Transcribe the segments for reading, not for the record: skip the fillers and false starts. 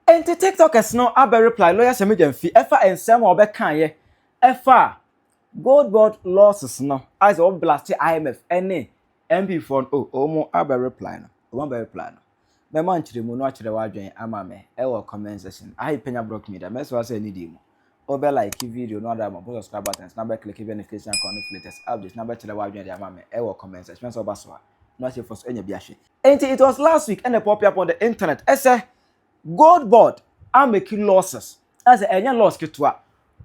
And the TikTokers no abe reply lawyer Sammy Gyamfi efa ensem obeka ye efa gold board losses no as all blast IMF any NPP for omo abe reply no one be reply no me man chire mu no achire wadwen ama me e wo comment section I Penyah block me da me so say need mu obe like video no other mo subscribe button number click notification on latest updates number chire wadwen dey ama me e wo comment section so baso no say for so enya biahwe and it was last week and the pop up on the internet say gold board are making losses as a loss kitwa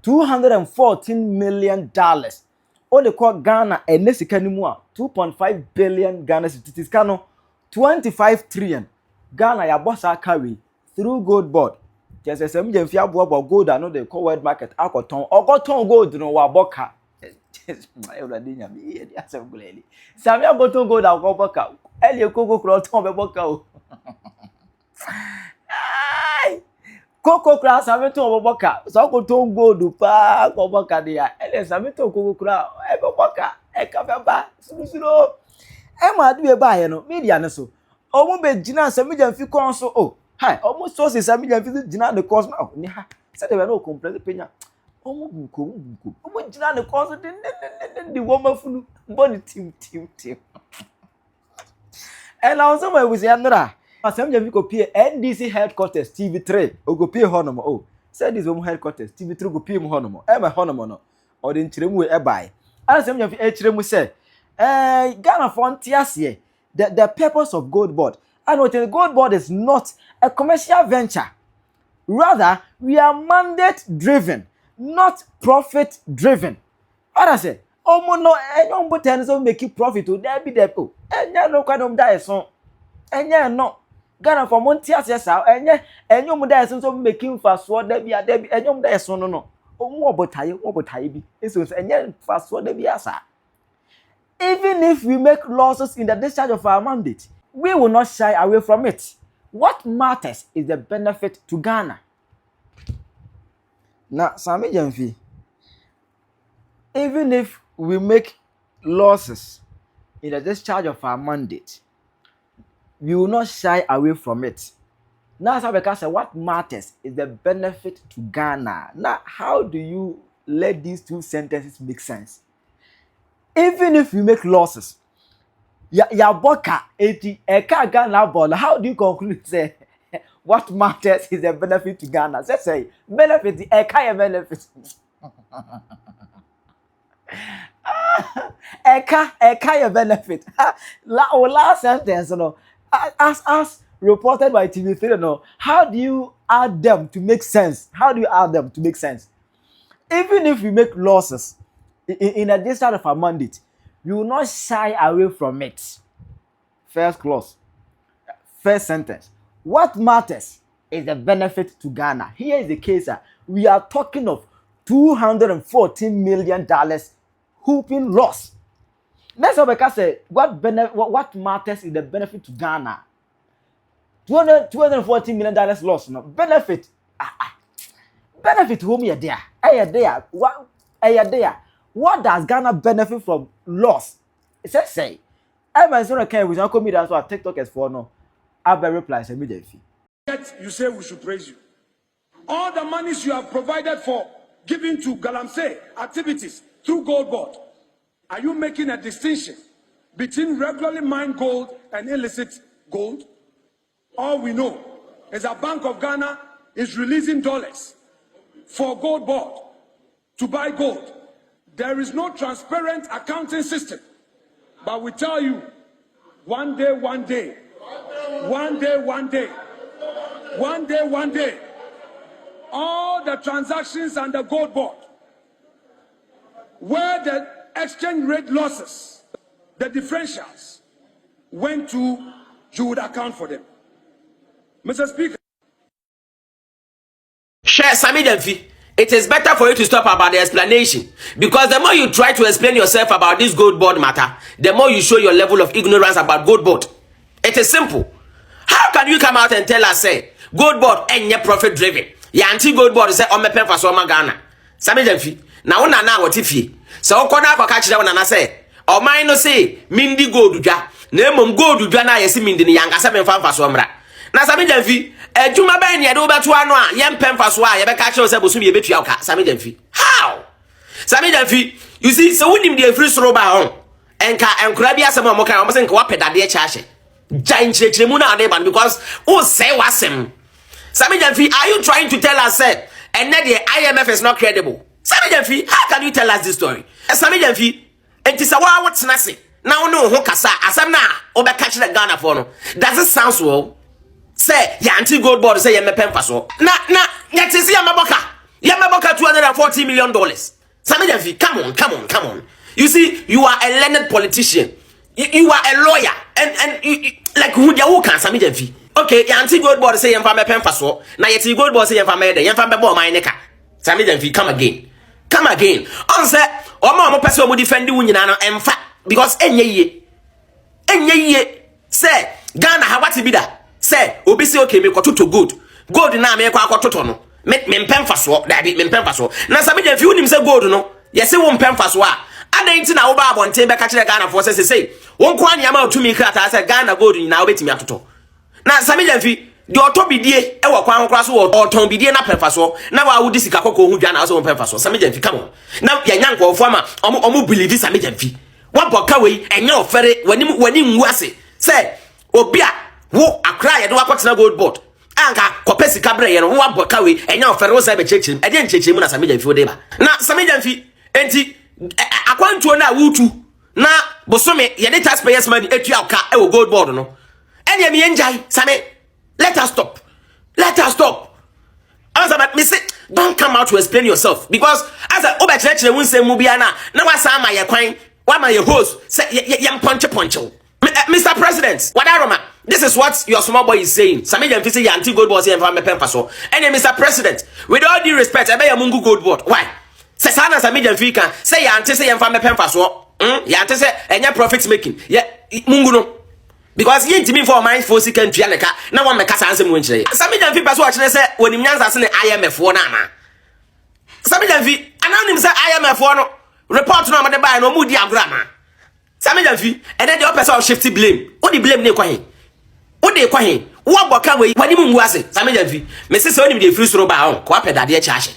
$214 million. Only call Ghana and Nesikanimua 2.5 billion Ghana cities cano 25 trillion Ghana ya bossa carry through gold board. Just as Sammy Gyamfi about gold I know they call world market akoton or goton gold no waboka. Sammy goton gold akoboka. Eli koko kroton beboka. Koko kra sameto oboboka so ko to gold pa oboka dia ele sameto koko kra e boboka e ka beba susulo e ma de ba ye no media ne so omo be gina Sammy Gyamfi kon so oh hi omo so se Sammy Gyamfi gina the cause now ni ha se de be no complain Penyah omo buko omo gina the cause de woman funu body tim and now somewhere we say another Sammy Gyamfi go pay NDC headquarters TV3 o go pay honomo oh say this home headquarters TV3 go pay mu honomo e ma honomo no o de nchiremu e bai ana Sammy Gyamfi e chiremu say Ghana frontiers the purpose of gold board and what the gold board is not a commercial venture, rather we are mandate driven, not profit driven. Oda say omo no enyo mbo ten so make profit o there be there po enya no kwadom die so enya no Ghana for montias yesa enyo mu da so making fast so da bia enyo mu da so no omu obotaye bi eso enye fast so da bia sa. Even if we make losses in the discharge of our mandate, we will not shy away from it. What matters is the benefit to Ghana. Now, Sammy Gyamfi, even if we make losses in the discharge of our mandate, we will not shy away from it. Now, Sabeka said, what matters is the benefit to Ghana. Now, how do you let these two sentences make sense? Even if we make losses, ya boka eti eka Ghana ball. How do you conclude say what matters is the benefit to Ghana? Say benefit the eka ya benefit. eka ya benefit. Last sentence no. As reported by TV3 no. How do you add them to make sense? How do you add them to make sense? Even if we make losses in a discharge of our mandate, we will not shy away from it. First clause, first sentence. What matters is the benefit to Ghana. Here is the case. We are talking of $214 million whooping loss. That's what I say. What matters is the benefit to Ghana. $214 million loss. No benefit. Benefit whom you're there. What are you there? What does Ghana benefit from loss? It says say. I might say okay, we don't come here so TikTok is for no. I better reply Sammy Gyamfi. Yet you say we should praise you. All the monies you have provided for giving to Galamsey activities through gold board. Are you making a distinction between regularly mined gold and illicit gold? All we know is that Bank of Ghana is releasing dollars for gold board to buy gold. There is no transparent accounting system. But we tell you, one day, all the transactions and the gold board, where the exchange rate losses, the differentials, went to, you would account for them. Mr. Speaker. Share Sammy Gyamfi. It is better for you to stop about the explanation, because the more you try to explain yourself about this gold board matter, the more you show your level of ignorance about gold board. It is simple. How can you come out and tell us say gold board ain't profit driven? Ya anti gold board say on me pen for so Ghana. Sammy Gyamfi. Na una na what if so okona kwa catch na na say o man no say mindi gold dwa na emom gold dwa na yesi mindi ni yanga se me fan fa so mra. Na Sammy Gyamfi, juma ba ni ade obeto ano a ye mpemfa so a ye be ka che se bosom ye betua oka Sammy Gyamfi. How? Sammy Gyamfi, you see, so wonim dey free soro ba hon. Enka enkura bi asem a mo kan o se nka wa pedade e chache. Giant chiremu na ade ban because who say wasem. Sammy Gyamfi, are you trying to tell us that and that the IMF is not credible? Sammy Gyamfi, how can you tell us this story? Sammy Gyamfi, and this wa what's nasi. Now no ho kasa asem na obe catch the Ghana for no. Does it sound well? Say ya anti gold board say ya mepemfa so. Na ya tisi ya maboka. Ya maboka $240 million. Sammy Gyamfi, come on. You see, you are a learned politician. You are a lawyer and you, like who can Sammy Gyamfi. Okay, ya anti gold board say ya mfa mepemfa so. Na ya ti gold board say ya mfa mede, ya mfa bebo my neka. Sammy Gyamfi, come again. On say omo person mo defend wu nyina no emfa because enye ye. Say Ghana ha what be that? Say obi say okay me kototo gold na me kwa akototo no me mpemfa so da bi me mpemfa so na Sammy Gyamfi unim say gold no ye say wo mpemfa so a adanti na wo ba abonte be ka kire Ghana for say won ko anya ma otumi krata say Ghana gold nyina obetimi atoto na Sammy Gyamfi de otobidie e wo kwa honkra so oton bidie na pemfa so na wa wudi sika kokko hu dwa na so pemfa so Sammy Gyamfi come on na ya nyankofo ama omo believe Sammy Gyamfi wa boka we enye ofere wani nwu ase say obi a wo akra ye de wakotena gold board anka kopesi kabre ye no wo aboka we enya ofere wo sai be chechim e de nchechim na Sammy Gyamfi wo de ba na Sammy Gyamfi enti akwantuo na wutu na bosome ye de taxpayers money etua oka e wo gold board no enya me enjai Sammy let us stop but me say don't come out to explain yourself because as a obekire won say mu bia na wasa ma ye kwan wa ma ye host say ye ponche Mr. President, Wadaroma, this is what your small boy is saying. Sammy Gyamfi say anti gold board say enfa mepemfa so. And Mr. President, with all due respect, I be ya mungu gold board. Why? Say sana Sammy Gyamfi can say anti say enfa mepemfa so. Ya anti say enya profit making. Yeah, mungu no. Because ye ntimi for mind for second trianeka na one meka ansem won kire. Sammy Gyamfi person kire say wonim nyansa se ne IMF wo na na. Sammy Gyamfi anonim say IMF wo no report no amade buy no mu di agora na. Sammy Gyamfi and then the person shifty blame. What the blame ne kwa hin? What dey kwa hin? Wo boka we wani mu ase. Sammy Gyamfi me say onim dey free soro ba hon kwa pedade e chache.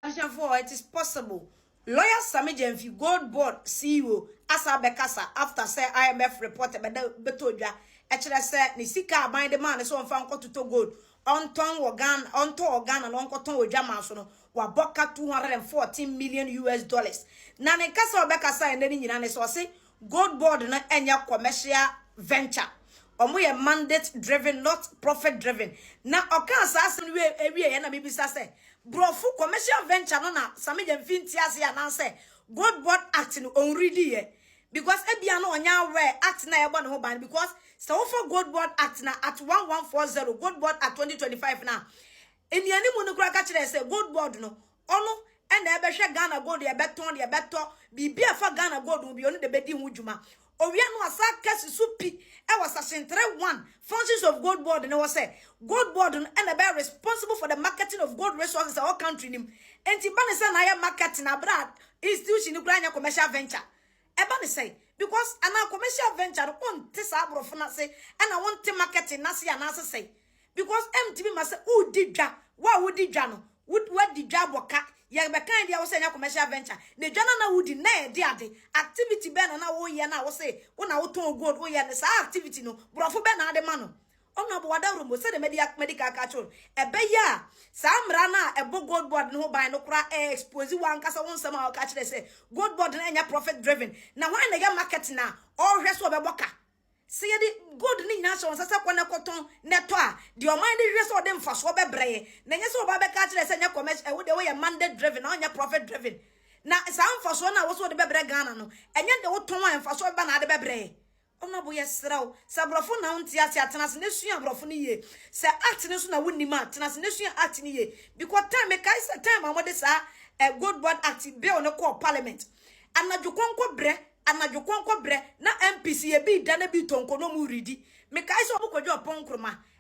It is possible. Lawyer Sammy Gyamfi gold board CEO asa bekasa after say IMF report betodwa e kire say ni sika ban de man so mfa nkototo gold onton organ na onkoton odwa man so no wa boka $214 million. Na ne kasa obekasa ene ni nyina ne so say gold board na enya commercial venture. Omo ye mandate driven, not profit driven. Na okan sa asen we na bibisa say brofu commercial venture no na Sammy Gyamfi ntiase ya na say gold board act no onready ye because ebia no onya we act na ye no ho ban because so for gold board act na at 1140 gold board at 2025 na eni ani mu no kura ka kire say gold board no ono ena ebe hwe Ghana gold ye beto bibia fa Ghana gold bi ono de bedi hu djuma owia no asa kesi supi e was section 1 functions of gold board no was say gold board no ena be responsible for the marketing of gold resources in our country nim enti ba ne say na ya marketing abroad institution ni kura nya commercial venture e ba ne say because ana commercial venture on te sa abrofo na say ena won te marketing na say na say because MTV must say who did dwa wa who did dwa no what did dwa boka ya be kan dia wo say nya commercial venture ne dwana na wudi na e de ade activity be na wo ye na wo say wo na wo ton gold wo ye ne sa activity no brofo be na ade ma no ono bo wada romo say the medical control e be ya sa mra na e bo gold board no ban no kura expose wan kasa won sama o ka kire say gold board na nya profit driven na wan na ya market na all hwe so be boka say the gold ni na so sasa kwa na koton neto a the mind hwe so de mfa so be breye na nya so ba be ka kire say nya commercial we de we mandate driven na nya profit driven na sa mfa so na wo so de be bre Ghana no enye de wo ton an mfa so ba na de be breye ono bo yesraw sa brofo na unti ase atena se nesua brofo ni ye se act ne so na woni ma atena se nesua act ni ye because time me kai se time amode sa gold board act bill ne call parliament anadwo konko bre na MPC ye bi da na bi tonko no mu ridi me kai se obokodwo opon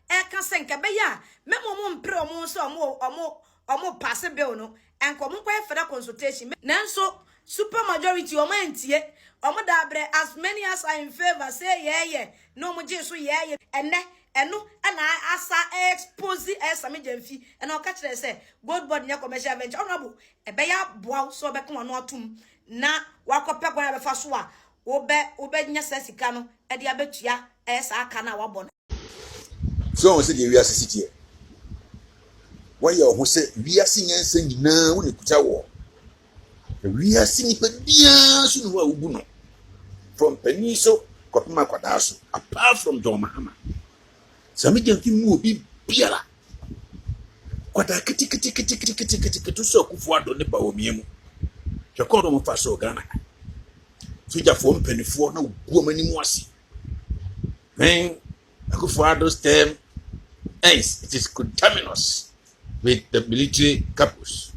e ka se nke be ya memo mo mpre omo so omo pass bill no enko mo kwa federal consultation nanso super majority omo entie omo da bre as many as are in favor say yeah no mo je so yeah enne eno and I asa expose Sammy Gyamfi and I'll catch say gold board near commercial venture honorable a beya bow so be come on tum na wakope kwa be faswa obe nya sesikano e dia betua esa aka na wabon so on say the we assist here why you who say we are seeing anything now when you kuta war we are seeing bia so no ubu no from Penyah kopima kwadaso apart from John Mahama Sammy Gyamfi mu obi biara kwada kiti so kufu ado ne ba omiemu hwekodo mo fa so Ghana so ja fo mpanifo na oguo mani mu ase then kufu ado's term ends it is contaminous with the military corpus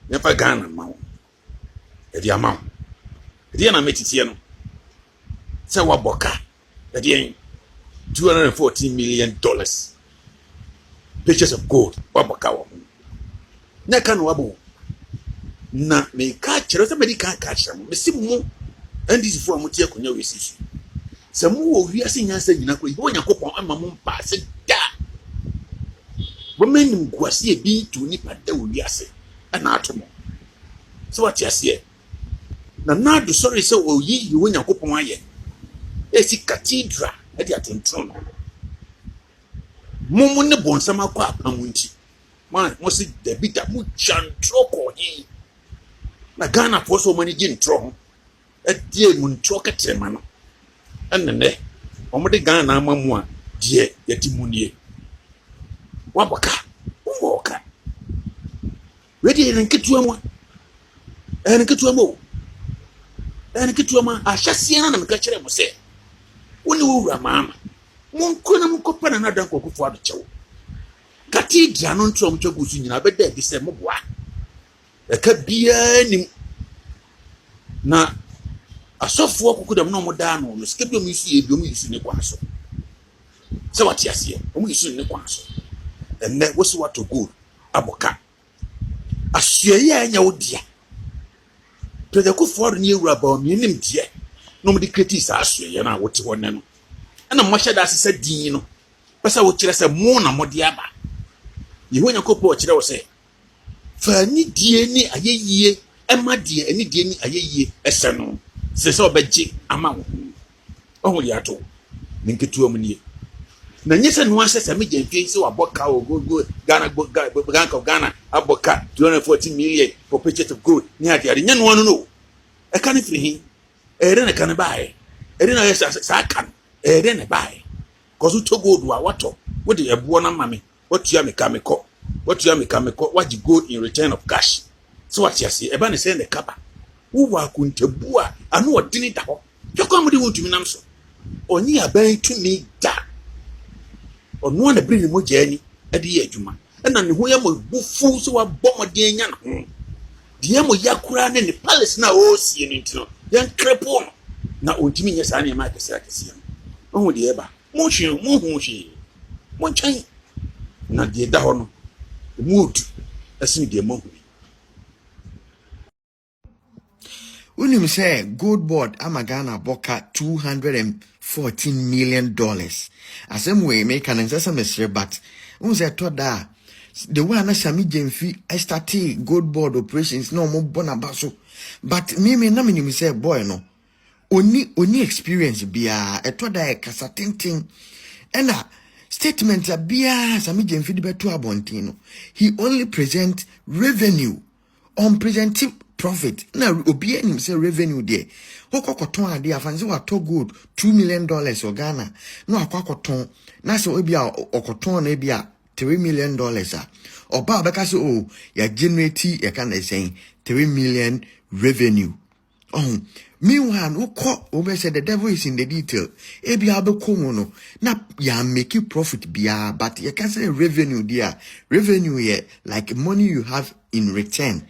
never Ghana mawo e dia mawo e dia na metitie no se waboka e dia $214 million pictures of gold waboka wo na kan wabo na me ka kire se me ka kire mo me simu and this for amutie konya we sisi se mu wo wi ase nyansa nyina ko ibo Yakobon ama mo mpa se da women ngwase bi tu ni pada wo wi ase ana atomo so what ase na do sorry se wo yi wo Yakobon aye esi cathedral e di atentron mumu ne bonsama kwa apamunti man mo si debita mu chantro ko yi na Ghana for so many gin tro e die mu ntro ketrema no enne omo de Ghana amamu a die yatimunie waboka umoka wedi enketua mo enketua ma ahyasia na meka kire mo se woni wura mama monko na mkopa na dan kokufu ado chewo cathedral no ntro mtwa gusu nyina beda bi se moboa e ka bia nim na asofo kokudam no mo da no no sike bi o misu ye bi o misu ne kwaso se wati ase o misu ne kwaso enne wo se wato gold aboka asuye ya nya odia pede ko for ni ewura ba o mi nim die no mo di critic asuye na wote wonne no na mo hye da asese din no pesa wo kire se mo na mo de aba yeho Yakobon kire wo se fa ni die ni ayeyie ema die ni die ni ayeyie ese no se se obeje ama wo ohun ya to ni nketu amnie na nyese no ase Sammy Gyamfi se waboka o go Ghana aboka $214 million for purchase of gold ni ade nya no no e kan firi hin ere na kan bae ere na yesa sa kan ere na bae kozu to gold wa wato wo de ebuo na mame watua me kameko waji gold in return of cash so what you see eba ne se ne kaba wo wa kuntabu a anu odini da ho yoko amudi wontumi nam so oni aban tumi da onu na biri mo jani adi ye adwuma na ne ho ya mo bufu so wa bomode nya na ho de mo yakura ne ne palace na o sie ne ntino yan krepo na ontimi nya sa ne ma kese ohun de eba mo hwe mo chan na de da ho no mood asin de mo hwe Unim say gold board Ghana boka $214 million. Asem we make an answer but unse to da the one Sammy Gyamfi started gold board operations no more bonabaso but me na me say boy no oni experience bia eto da kasa tintin ena statement bia Sammy Gyamfi de beto abontino he only present revenue on presenting profit na obi anim say revenue there hokokoton ade afanze wato gold $2 million o Ghana no akwakoton na so obi a okoton na bia $3 million a oba beka say oh ya generate ya kan say $3 million revenue meanwhile we say the devil is in the detail ebi abeko no na ya make profit bia but you can say revenue there revenue here like money you have in return.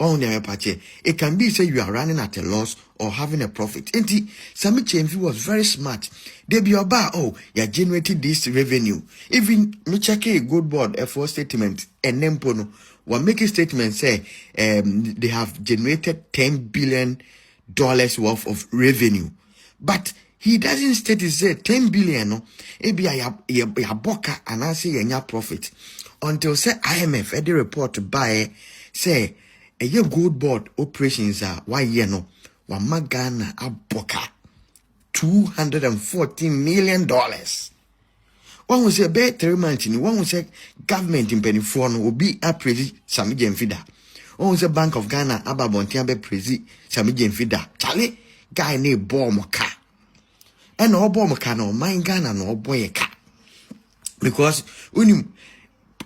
On the patch, it can be say you are running at a loss or having a profit. And Sammy Gyamfi was very smart. They be about you generated this revenue. Even me check a good board F4 statement and Nempono will make a statement say they have generated $10 billion worth of revenue. But he doesn't state it say 10 billion no ebi ya boka and I say yenya profit until say IMF at the report by say a year gold board operations are why year no wa magana aboka $214 million. One will say be 3 months ni one will say government in Penifo no will be a prezi Sammy Gyamfi da. One will say Bank of Ghana ababontia be prezi Sammy Gyamfi da. Charlie guy ne bomb car. And no bomb car no mind Ghana no boy car. Because when you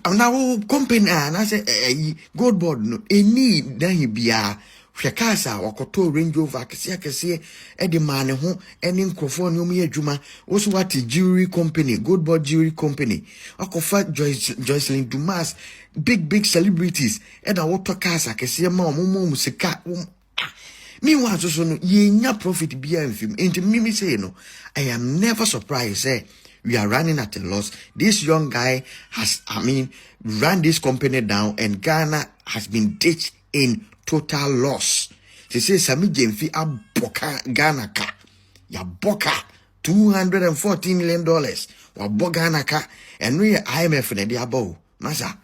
now company and I say gold board no any then he be a hwekasa wakoto Range Rover kese edi man ho eni nkrofo ne omu adwuma wo so what jewelry company gold board jewelry company akofa Joycelyn Dumas big celebrities eda woto kasa kese ma omo musika meanwhile so no yenya profit bia mfim enti mimi say no I am never surprised say we are running at a loss. This young guy has run this company down and Ghana has been ditched in total loss. They say Sammy Gyamfi aboka Ghana ka. Ya boka $214 million. Wa bo Ghana ka. And we IMF ne di abo. Masa.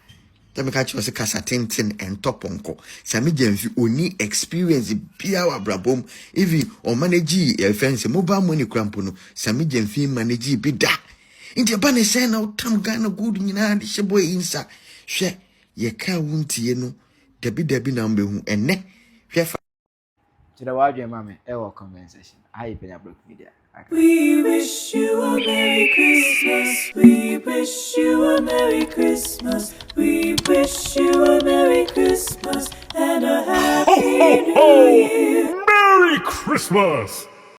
Tell catch you kasa tintin and top onko. Sammy Gyamfi oni experience bia wa brabom. Even o manage fence mobile money crampono. Sammy Gyamfi manage bi da. Inti abane say na utam Ghana good nyina de sheboy insa. Hwe ye ka wuntie no. Debi na mbehu enne. Hwe fa. Chira wadwe mame e wo conversation. Hi Penyah Media. We wish you a Merry Christmas. We wish you a Merry Christmas. We wish you a Merry Christmas and a Happy New Year. Merry Christmas!